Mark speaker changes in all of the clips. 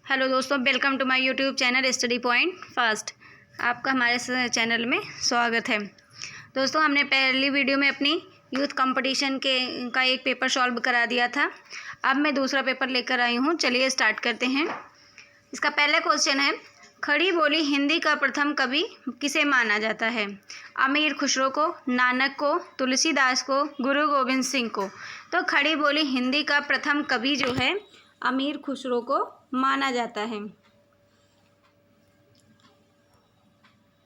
Speaker 1: Hello दोस्तों, welcome to my YouTube channel study point first. आपका हमारे चैनल में स्वागत है। दोस्तों, हमने पहली वीडियो में अपनी यूथ कंपटीशन का एक पेपर सॉल्व करा दिया था। अब मैं दूसरा पेपर लेकर आई हूँ। चलिए स्टार्ट करते हैं। इसका पहला क्वेश्चन है, खड़ी बोली हिंदी का प्रथम कवि किसे माना जाता है? अमीर खुसरो को, नानक को, तुलसीदास को, गुरु गोविंद सिंह को। तो खड़ी बोली हिंदी का प्रथम कवि जो है अमीर खुसरो को माना जाता है।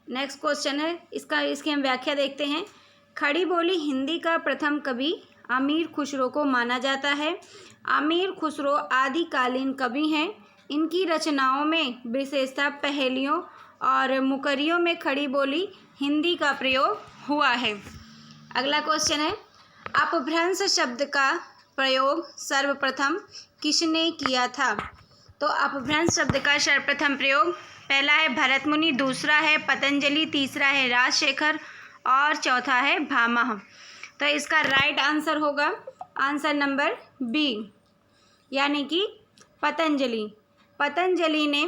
Speaker 1: नेक्स्ट क्वेश्चन है, इसकी हम व्याख्या देखते हैं। खड़ी बोली हिंदी का प्रथम कवि अमीर खुसरो को माना जाता है। अमीर खुसरो आदिकालीन कवि हैं। इनकी रचनाओं में विशेषतः पहेलियों और मुकरियों में खड़ी बोली हिंदी का प्रयोग हुआ है। अगला क्वेश्चन है, अपभ्रंश शब्द का प्रयोग सर्वप्रथम किसने किया था? तो अपभ्रंश शब्द का सर्वप्रथम प्रयोग पहला है भरत मुनि, दूसरा है पतंजलि, तीसरा है राजशेखर और चौथा है भामह। तो इसका राइट आंसर होगा आंसर नंबर बी, यानी कि पतंजलि। पतंजलि ने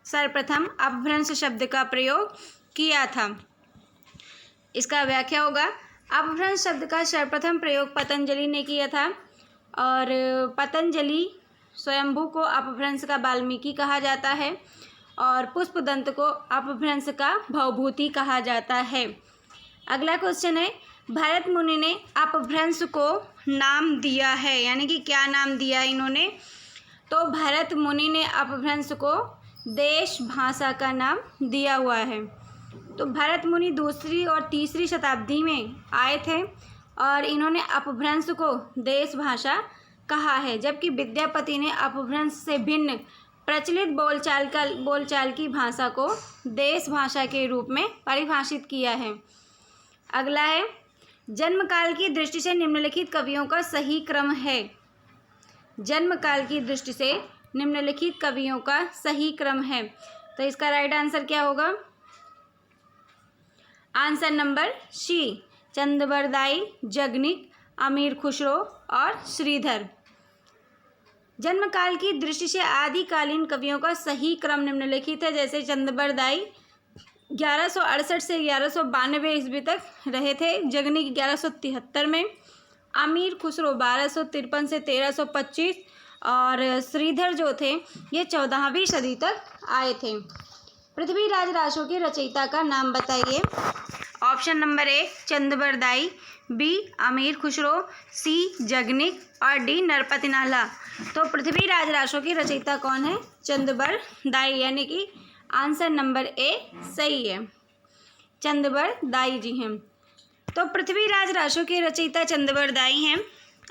Speaker 1: सर्वप्रथम अपभ्रंश शब्द का प्रयोग किया था। इसका व्याख्या होगा, अपभ्रंश शब्द का सर्वप्रथम प्रयोग पतंजलि ने किया था और पतंजलि स्वयंभू को अपभ्रंश का वाल्मीकि कहा जाता है और पुष्पदंत को अपभ्रंश का भवभूति कहा जाता है। अगला क्वेश्चन है, भरत मुनि ने अपभ्रंश को नाम दिया है, यानी कि क्या नाम दिया इन्होंने? तो भरत मुनि ने अपभ्रंश को देश भाषा का नाम दिया हुआ है। तो भरत मुनि दूसरी और तीसरी शताब्दी में आए थे और इन्होंने अपभ्रंश को देश भाषा कहा है, जबकि विद्यापति ने अपभ्रंश से भिन्न प्रचलित बोलचाल की भाषा को देश भाषा के रूप में परिभाषित किया है। अगला है, जन्मकाल की दृष्टि से निम्नलिखित कवियों का सही क्रम है। जन्मकाल की दृष्टि से निम्नलिखित कवियों का सही क्रम है। तो इसका राइट आंसर क्या होगा? Answer number C, Chandbardai, Jagnik, अमीर खुसरो और श्रीधर। जन्मकाल की दृष्टि से आदिकालीन कवियों का सही क्रम निम्नलिखित है। जैसे चंदबरदाई 1168 से 1192 ईस्वी तक रहे थे, जगनिक 1173 में, अमीर खुसरो 1253 से 1325 और श्रीधर जो थे ये 14वीं सदी तक आए थे। पृथ्वीराज रासो के रचयिता का नाम बताइए। Option number A Chandbardai, B अमीर खुसरो, सी जगनिक और डी नरपतिनाला। तो पृथ्वीराज रासो के रचयिता कौन है? चंदबरदाई, यानी कि आंसर नंबर ए सही है, चंदबरदाई जी हैं। तो पृथ्वीराज रासो के रचयिता चंदबरदाई हैं।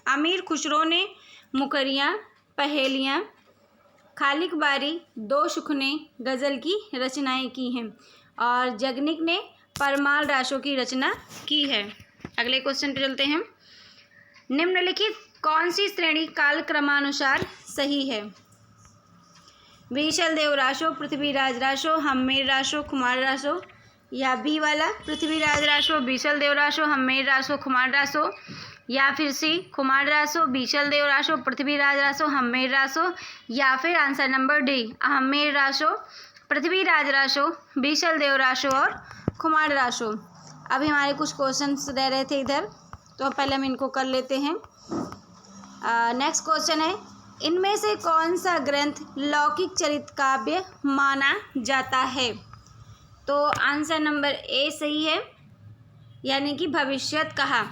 Speaker 1: अमीर खुसरो ने मुकरियाँ, पहेलियाँ, खालिक बारी, दो सुखने, गज़ल की रचनाएं की हैं और जगनिक ने परमाल रासो की रचना की है। अगले क्वेश्चन पे चलते हैं। निम्नलिखित कौन सी श्रेणी कालक्रमानुसार सही है? बीशल देव रासो, पृथ्वीराज रासो, हम्मीर रासो, खुमार रासो, या बी वाला पृथ्वीराज रासो, बीशल देव रासो, हम्मीर रासो, खुमार रासो, या फिर सी खुमार रासो, बीशल देव रासो, पृथ्वीराज रासो, हम्मीर रासो, या फिर answer number D Hammir Raso, Prithviraj Raso, Bisal Dev Raso और खुमार रासो। अभी हमारे कुछ क्वेश्चंस रह रहे थे इधर, तो पहले हम इनको कर लेते हैं। नेक्स्ट क्वेश्चन है, इनमें से कौन सा ग्रंथ लौकिक चरित्र काव्य माना जाता है? तो आंसर नंबर ए सही है, यानी कि भविष्यत कहा।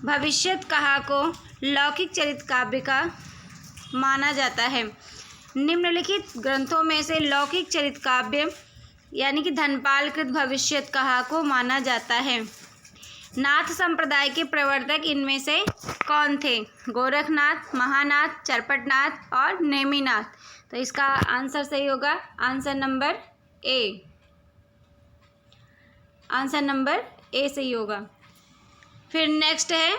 Speaker 1: भविष्यत कहा को लौकिक चरित्र काव्य का माना जाता है। निम्नलिखित ग्रंथों में से लौकिक चरित्र काव्य यानी कि धनपाल कृत भविष्यत कहा को माना जाता है। नाथ संप्रदाय के प्रवर्तक इनमें से कौन थे? गोरखनाथ, महानाथ, चरपटनाथ और नेमिनाथ। तो इसका आंसर सही होगा answer number A, answer number A सही होगा। फिर नेक्स्ट है,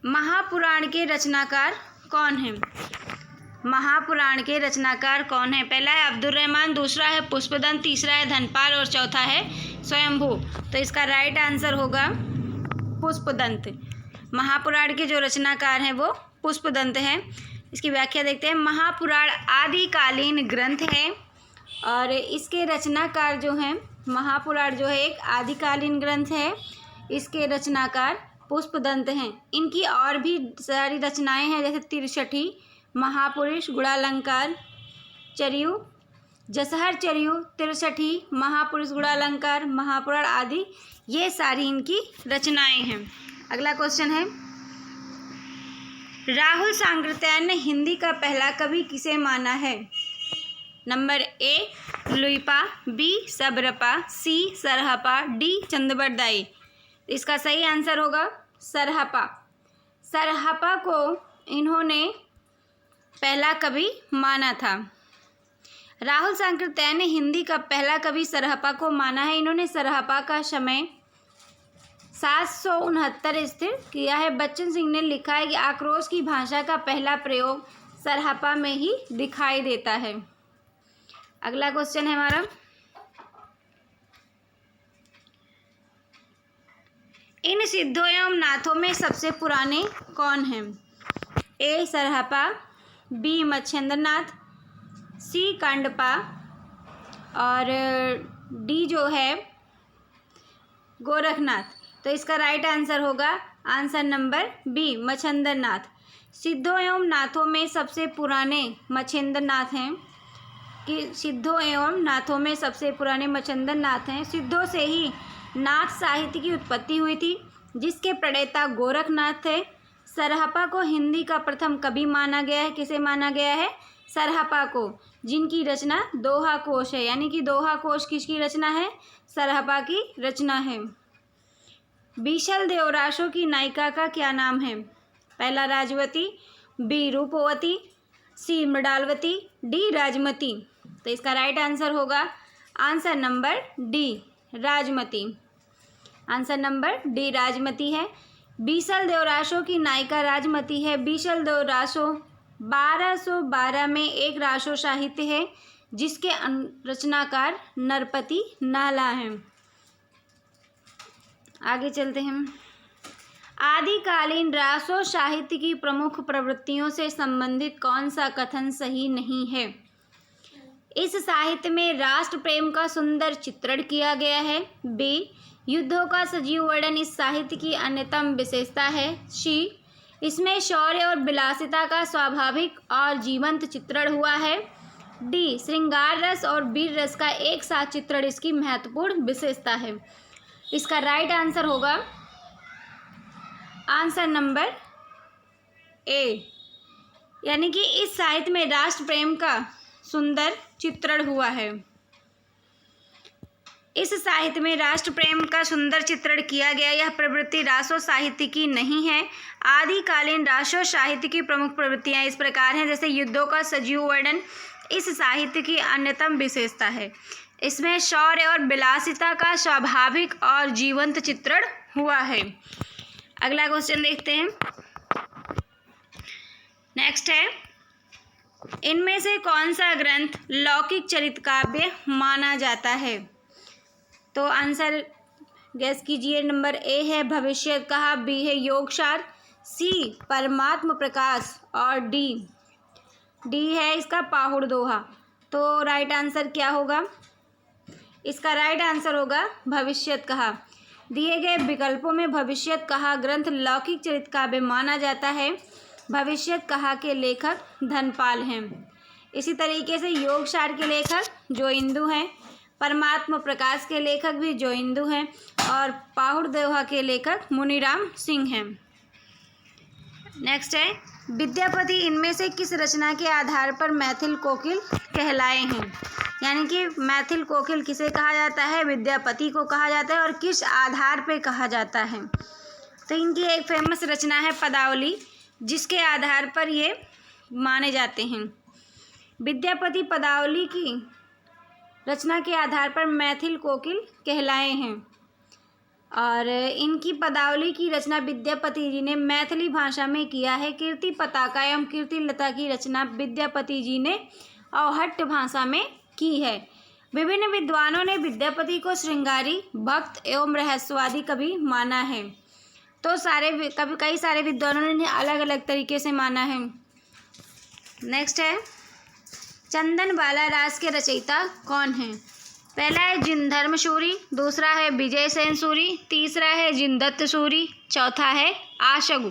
Speaker 1: महापुराण के रचनाकार कौन है? महापुराण के रचनाकार कौन है? पहला है अब्दुल रहमान, दूसरा है पुष्पदंत, तीसरा है धनपाल और चौथा है स्वयंभू। तो इसका राइट आंसर होगा पुष्पदंत। महापुराण के जो रचनाकार हैं वो पुष्पदंत है। इसकी व्याख्या देखते हैं। महापुराण आदिकालीन ग्रंथ है और इसके रचनाकार जो हैं, महापुराण जो है एक आदिकालीन ग्रंथ है, इसके रचनाकार पुष्पदंत हैं। इनकी और भी सारी रचनाएं हैं, जैसे तिरछठी, महापुरुष, गुणालंकार, चरियु, जसहर चरियु, तिरछठी, महापुरुष, गुणालंकार, महापुराण आदि, ये सारी इनकी रचनाएं हैं। अगला क्वेश्चन है, राहुल सांकृत्यायन ने हिंदी का पहला कवि किसे माना है? Number A Luipa, B Sabarpa, C Sarahpa, D Chandbardai. इसका सही आंसर होगा सरहपा। सरहपा को इन्होंने पहला कवि माना था। राहुल सांकृत्यायन ने हिंदी का पहला कवि सरहपा को माना है। इन्होंने सरहपा का समय 769 स्थिर किया है। बच्चन सिंह ने लिखा है कि आक्रोश की भाषा का पहला प्रयोग सरहपा में ही दिखाई देता है। अगला क्वेश्चन है हमारा, इन सिद्धों एवं नाथों में सबसे पुराने कौन हैं? ए सरहपा, बी मच्छेंद्रनाथ, सी कांडपा और डी जो है गोरखनाथ। तो इसका राइट आंसर होगा आंसर नंबर बी मच्छेंद्रनाथ। सिद्धों एवं नाथों में सबसे पुराने मच्छेंद्रनाथ हैं कि सिद्धों एवं नाथों में सबसे पुराने मच्छेंद्रनाथ हैं। सिद्धों से ही नाथ साहित्य की उत्पत्ति हुई थी, जिसके प्रणेता गोरखनाथ थे। सरहपा को हिंदी का प्रथम कवि माना गया है। किसे माना गया है? सरहपा को, जिनकी रचना दोहा कोश है। यानी कि दोहा कोश किसकी रचना है? सरहपा की रचना है। बीशल देवरासों की नायिका का क्या नाम है? पहला राजवती, बी रूपवती, सी मृडालवती, डी राजमती। तो इसका राइट आंसर होगा answer number D Rajmati. Answer number D Rajmati है। बीशल देवरासों की नायिका राजमती है। बीशल देवरासों 1212 में एक रासो साहित्य है, जिसके रचनाकार नरपति नाला हैं। आगे चलते हैं। आदिकालीन रासो साहित्य की प्रमुख प्रवृत्तियों से संबंधित कौन सा कथन सही नहीं है? इस साहित्य में राष्ट्र प्रेम का सुंदर चित्रण किया गया है। बी युद्धों का सजीव वर्णन इस साहित्य की अन्यतम विशेषता है। सी इसमें शौर्य और विलासिता का स्वाभाविक और जीवंत चित्रण हुआ है। डी श्रृंगार रस और वीर रस का एक साथ चित्रण इसकी महत्वपूर्ण विशेषता है। इसका राइट आंसर होगा आंसर नंबर ए, यानी कि इस साहित्य में राष्ट्र प्रेम का सुंदर चित्रण हुआ है। इस साहित्य में राष्ट्र प्रेम का सुंदर चित्रण किया गया। यह प्रवृत्ति रासो साहित्य की नहीं है। आदिकालीन रासो साहित्य की प्रमुख प्रवृत्तियां इस प्रकार हैं, जैसे युद्धों का सजीव वर्णन इस साहित्य की अन्यतम विशेषता है। इसमें शौर्य और विलासिता का स्वाभाविक और जीवंत चित्रण हुआ है। अगला क्वेश्चन देखते हैं। नेक्स्ट है, इनमें से कौन सा ग्रंथ लौकिक चरित काव्य माना जाता है? तो आंसर गैस कीजिए। नंबर ए है भविष्य कहा, बी है योगसार, सी परमात्म प्रकाश और डी है इसका पाहुड़ दोहा। तो राइट आंसर क्या होगा? इसका राइट आंसर होगा भविष्यत कहा। दिए गए विकल्पों में भविष्यत कहा ग्रंथ लौकिक चरित काव्य माना जाता है। भविष्यत कहा के लेखक धनपाल हैं। इसी तरीके से योगसार के लेखक जो इंदु हैं, परमात्म प्रकाश के लेखक भी जो इंदु हैं और पाहुड़ दोहा के लेखक मुनीराम सिंह हैं। नेक्स्ट है, विद्यापति इनमें से किस रचना के आधार पर मैथिल कोकिल कहलाए हैं? यानी कि मैथिल कोकिल किसे कहा जाता है? विद्यापति को कहा जाता है। और किस आधार पे कहा जाता है? तो इनकी एक फेमस रचना है पदावली, जिसके आधार पर ये माने जाते हैं। विद्यापति पदावली की रचना के आधार पर मैथिल कोकिल कहलाए हैं। और इनकी पदावली की रचना विद्यापति जी ने मैथिली भाषा में किया है। कीर्ति पताका एवं कीर्ति लता की रचना विद्यापति जी ने अवहट्ट भाषा में की है। विभिन्न विद्वानों ने विद्यापति को श्रृंगारी, भक्त एवं रहस्यवादी कवि माना है। तो कई सारे विद्वानों ने इन्हें अलग अलग तरीके से माना है। नेक्स्ट है, चंदनबाला रास के रचयिता कौन है? पहला है जिनधर्म सूरी, दूसरा है विजयसेन सूरी, तीसरा है जिनदत्त सूरी, चौथा है आशगु।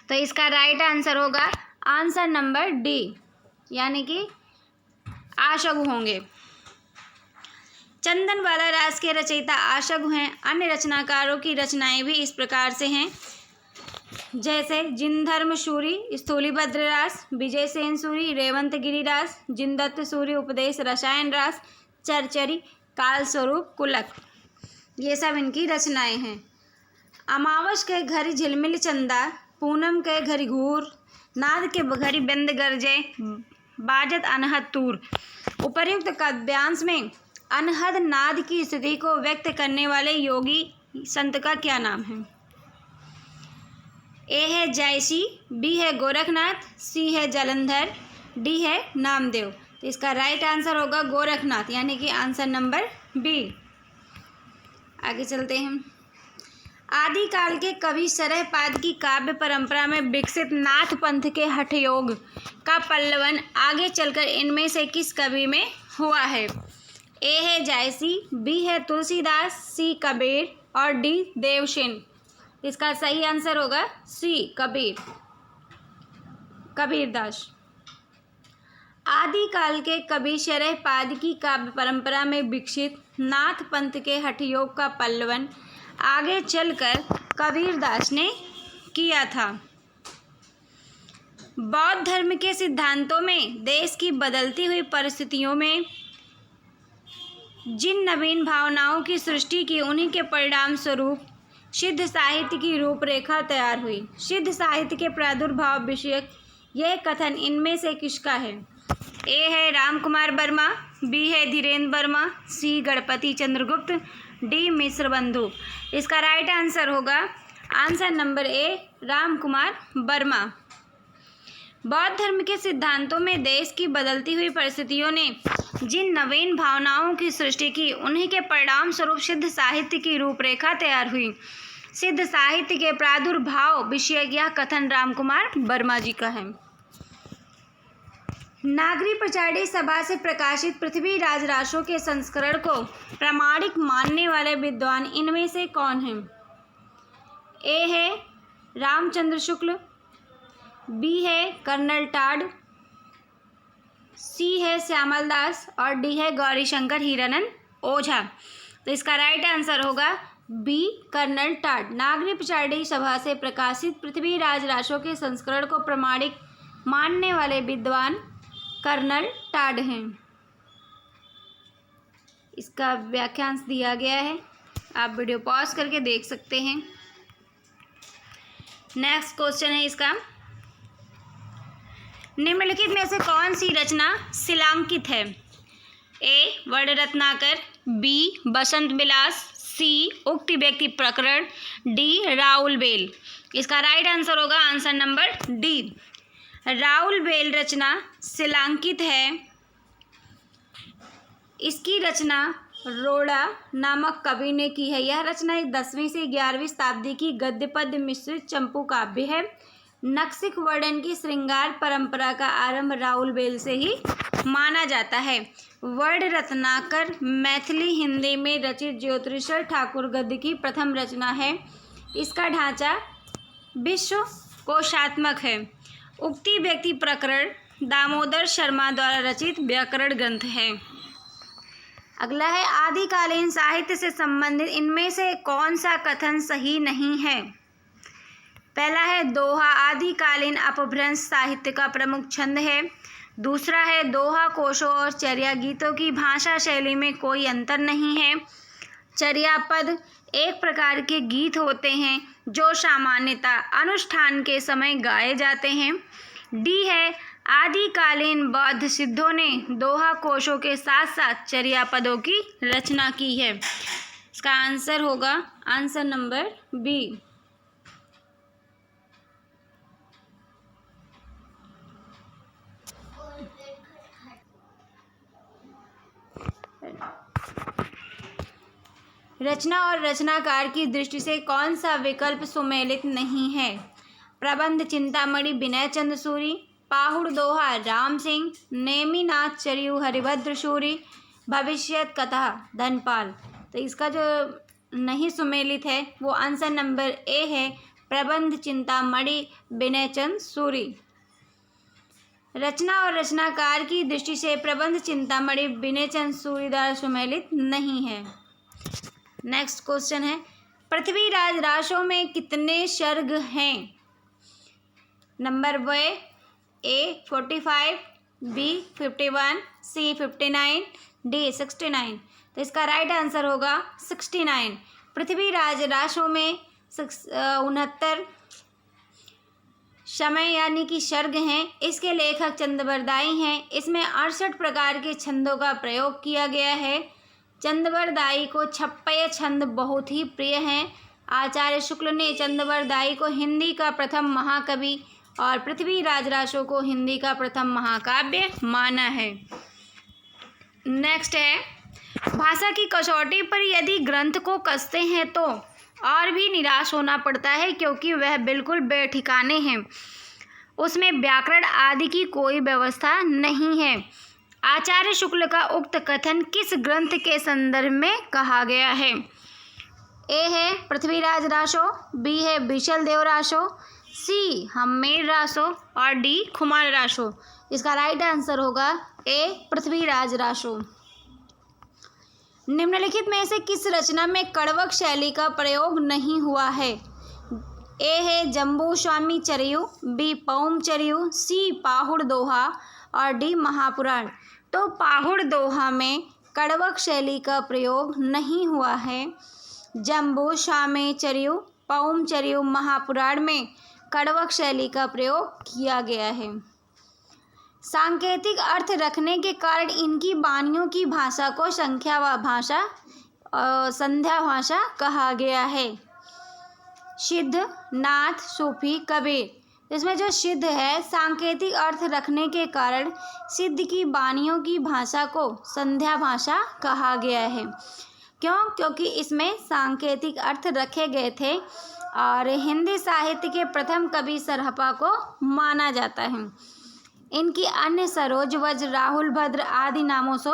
Speaker 1: तो इसका राइट आंसर होगा आंसर नंबर डी, यानी कि आशगु होंगे। चंदनबाला रास के रचयिता आशगु हैं। अन्य रचनाकारों की रचनाएं भी इस प्रकार से हैं, जैसे जिनधर्म सूरी स्थूलीभद्र रास, विजयसेन सूरी रेवंतगिरी रास, जिनदत्त सूरी उपदेश रसायन रास, चरचरी कालस्वरूप कुलक। ये सब इनकी रचनाएं हैं। अमावस के घरी झिलमिल चंदा, पूनम के घरी घूर, नाद के घरी बिंद गरजे, बाजत अनहद तूर। उपर्युक्त काव्यांश में अनहद नाद की स्थिति को व्यक्त करने वाले योगी संत का क्या नाम है? ए है जायसी, बी है गोरखनाथ, सी है जालंधर, डी है नामदेव। तो इसका राइट आंसर होगा गोरखनाथ, यानी कि आंसर नंबर बी। आगे चलते हैं। आदिकाल के कवि शरहपाद की काव्य परंपरा में विकसित नाथ पंथ के हठयोग का पल्लवन आगे चलकर इनमें से किस कवि में हुआ है? ए है जायसी, बी है तुलसीदास, सी कबीर और डी देवसेन। इसका सही आंसर होगा सी कबीरदास। आदिकाल के कवि शरहपाद की काव्य परंपरा में विकसित नाथ पंथ के हठयोग का पल्लवन आगे चलकर कबीरदास ने किया था। बौद्ध धर्म के सिद्धांतों में देश की बदलती हुई परिस्थितियों में जिन नवीन भावनाओं की सृष्टि की, उन्हीं के परिणाम स्वरूप सिद्ध साहित्य की रूपरेखा तैयार हुई। सिद्ध साहित्य के प्रादुर्भाव विषयक यह कथन इनमें से किसका है? ए है रामकुमार वर्मा, बी है धीरेन्द्र वर्मा, सी गणपति चंद्रगुप्त, डी मिश्र बंधु। इसका राइट आंसर होगा answer number A Ramkumar Verma. बौद्ध धर्म के सिद्धांतों में देश की बदलती हुई परिस्थितियों ने जिन नवीन भावनाओं की सृष्टि की, उन्हीं के परिणाम स्वरूप सिद्ध साहित्य की रूपरेखा तैयार हुई। सिद्ध साहित्य के प्रादुर्भाव विषयक यह कथन रामकुमार वर्मा जी का है। नागरी प्रचारणी सभा से प्रकाशित पृथ्वीराज रासों के संस्करण को प्रामाणिक मानने वाले विद्वान इनमें से कौन हैं? ए है रामचंद्र शुक्ल, बी है कर्नल टाड, सी है श्यामल दास और डी है गौरीशंकर हीरानंद ओझा। तो इसका राइट आंसर होगा बी कर्नल टाड। नागरी प्रचारणी सभा से प्रकाशित पृथ्वीराज रासों के संस्करण को प्रामाणिक मानने वाले विद्वान कर्नल टाड हैं। इसका व्याख्यांश दिया गया है, आप वीडियो पॉज करके देख सकते हैं। नेक्स्ट क्वेश्चन है इसका, निम्नलिखित में से कौन सी रचना शिलांकित है? ए वर्ण रत्नाकर, बी बसंत विलास, सी उक्ति व्यक्ति प्रकरण, डी राउल बेल। इसका राइट आंसर होगा answer number D, Raul Bel रचना शिलांकित है। इसकी रचना रोड़ा नामक कवि ने की है। यह रचना 10वीं से 11वीं शताब्दी की गद्य पद्य मिश्रित चंपू काव्य है। नक्सिक वर्णन की श्रृंगार परंपरा का आरंभ राउल बेल से ही माना जाता है। वर्ण रत्नाकर मैथिली हिंदी में रचित ज्योतिषर ठाकुर गद्य की प्रथम रचना है। इसका ढांचा विश्व कोशात्मक है। उक्ति व्यक्ति प्रकरण दामोदर शर्मा द्वारा रचित व्याकरण ग्रंथ है। अगला है, आदिकालीन साहित्य से संबंधित इनमें से कौन सा कथन सही नहीं है? पहला है दोहा आदिकालीन अपभ्रंश साहित्य का प्रमुख छंद है। दूसरा है दोहा कोशों और चर्या गीतों की भाषा शैली में कोई अंतर नहीं है। चर्या पद एक प्रकार के गीत होते हैं जो सामान्यतः अनुष्ठान के समय गाए जाते हैं। डी है आदिकालीन बौद्ध सिद्धों ने दोहा कोशों के साथ साथ चर्या पदों की रचना की है। इसका आंसर होगा आंसर नंबर बी। रचना और रचनाकार की दृष्टि से कौन सा विकल्प सुमेलित नहीं है? प्रबंध चिंतामणि विनय चंद्र सूरी, पाहुड़ दोहा राम सिंह, नेमिनाथ चरियु हरिभद्र सूरी, भविष्यत कथा धनपाल। तो इसका जो नहीं सुमेलित है वो आंसर नंबर ए है, प्रबंध चिंतामणि विनय चंद्र सूरी। रचना और रचनाकार की दृष्टि से प्रबंध चिंतामणि विनय चंद्र सूरी द्वारा सुमेलित नहीं है। नेक्स्ट क्वेश्चन है, पृथ्वीराज रासो में कितने सर्ग हैं? Number A 45, B 51, C 59, D 69। तो इसका राइट आंसर होगा 69। पृथ्वीराज रासो में 69 समय यानी कि सर्ग हैं। इसके लेखक चंद्रबरदाई हैं। इसमें 68 प्रकार के छंदों का प्रयोग किया गया है। चंद्रबरदाई को छप्पय छंद बहुत ही प्रिय हैं। आचार्य शुक्ल ने चंद्रबरदाई को हिंदी का प्रथम महाकवि और पृथ्वीराज रासो को हिंदी का प्रथम महाकाव्य माना है। नेक्स्ट है, भाषा की कसौटी पर यदि ग्रंथ को कसते हैं तो और भी निराश होना पड़ता है, क्योंकि वह बिल्कुल बेठिकाने हैं। उसमें व्याकरण आदि की कोई व्यवस्था नहीं है। आचार्य शुक्ल का उक्त कथन किस ग्रंथ के संदर्भ में कहा गया है? ए है पृथ्वीराज रासो, बी है बीशल देव रासो, सी हम्मेर रासो और डी खुमान रासो। इसका राइट आंसर होगा ए पृथ्वीराज रासो। निम्नलिखित में से किस रचना में कड़वक शैली का प्रयोग नहीं हुआ है? ए है जम्बू स्वामी चरियु, बी पौम चरियु, सी पाहुड़ दोहा और डी महापुराण। तो पाहुड़ दोहा में कड़वक शैली का प्रयोग नहीं हुआ है। जम्बू स्वामी चरियु, पौम चरियु, महापुराण में कड़वक शैली का प्रयोग किया गया है। सांकेतिक अर्थ रखने के कारण इनकी वाणियों की भाषा को संध्या भाषा कहा गया है। सिद्ध, नाथ, सूफी, कबीर। इसमें जो सिद्ध है, सांकेतिक अर्थ रखने के कारण सिद्ध की वाणियों की भाषा को संध्या भाषा कहा गया है। क्यों? क्योंकि इसमें सांकेतिक अर्थ रखे गए थे और हिंदी साहित्य के प्रथम कवि सरहपा को माना जाता है। इनकी अन्य सरोज, वज्र, राहुल, भद्र आदि नामों से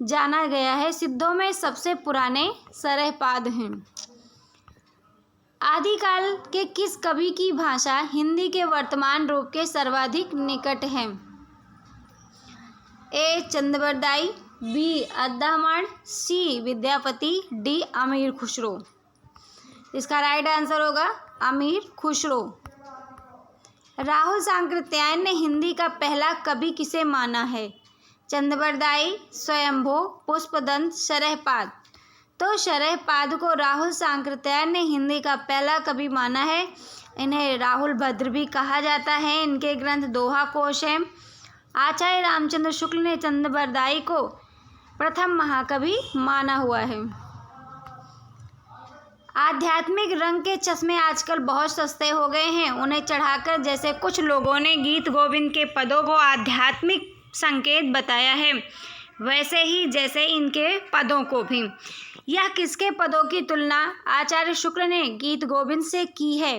Speaker 1: जाना गया है। सिद्धों में सबसे पुराने सरहपाद हैं। आदिकाल के किस कवि की भाषा हिंदी के वर्तमान रूप के सर्वाधिक निकट है? ए चंद्रबरदाई, बी अद्दाहमाण, सी विद्यापति, डी अमीर खुसरो। इसका राइट आंसर होगा अमीर खुसरो। राहुल सांकृत्यायन ने हिंदी का पहला कवि किसे माना है? चंद्रबरदाई, स्वयंभू, पुष्पदंत, शरहपाद। तो शरहपाद को राहुल सांकृत्यायन ने हिंदी का पहला कवि माना है। इन्हें राहुल भद्र भी कहा जाता है। इनके ग्रंथ दोहा कोश हैं। आचार्य रामचंद्र शुक्ल ने चंद्रबरदाई को प्रथम महाकवि माना हुआ है। आध्यात्मिक रंग के चश्मे आजकल बहुत सस्ते हो गए हैं। उन्हें चढ़ाकर जैसे कुछ लोगों ने गीत गोविंद के पदों को आध्यात्मिक संकेत बताया है, वैसे ही जैसे इनके पदों को भी। यह किसके पदों की तुलना आचार्य शुक्ल ने गीत गोविंद से की है?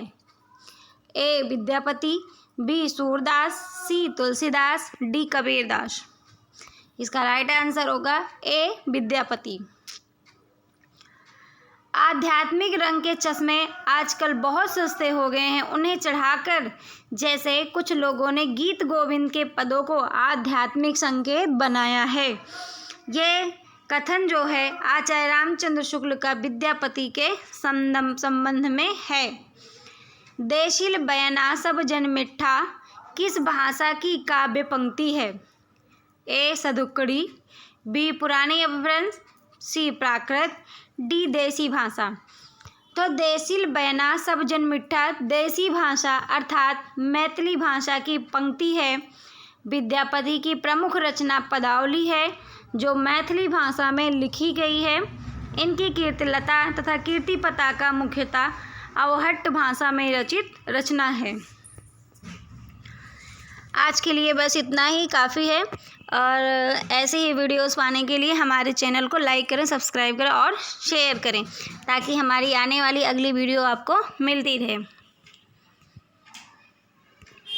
Speaker 1: ए विद्यापति, बी सूरदास, सी तुलसीदास, डी कबीरदास। इसका राइट आंसर होगा ए विद्यापति। आध्यात्मिक रंग के चश्मे आजकल बहुत सस्ते हो गए हैं। उन्हें चढ़ाकर जैसे कुछ लोगों ने गीत गोविंद के पदों को आध्यात्मिक संकेत बनाया है। ये कथन जो है आचार्य रामचंद्र शुक्ल का विद्यापति के संबंध में है। देशिल बयाना सब जन मिठा किस भाषा की काव्य पंक्ति है? ए सदुक्कड़ी, बी पुरानी अपभ्रंश, सी प्राकृत, डी देसी भाषा। तो देशिल बयाना सब जन मिठा देसी भाषा अर्थात मैथिली भाषा की पंक्ति है। विद्यापति की प्रमुख रचना पदावली है जो मैथिली भाषा में लिखी गई है। इनकी कीर्तिलता तथा कीर्ति पताका मुख्यतः अवहट्ट भाषा में रचित रचना है। आज के लिए बस इतना ही काफ़ी है। और ऐसे ही वीडियोस पाने के लिए हमारे चैनल को लाइक करें, सब्सक्राइब करें और शेयर करें, ताकि हमारी आने वाली अगली वीडियो आपको मिलती रहे।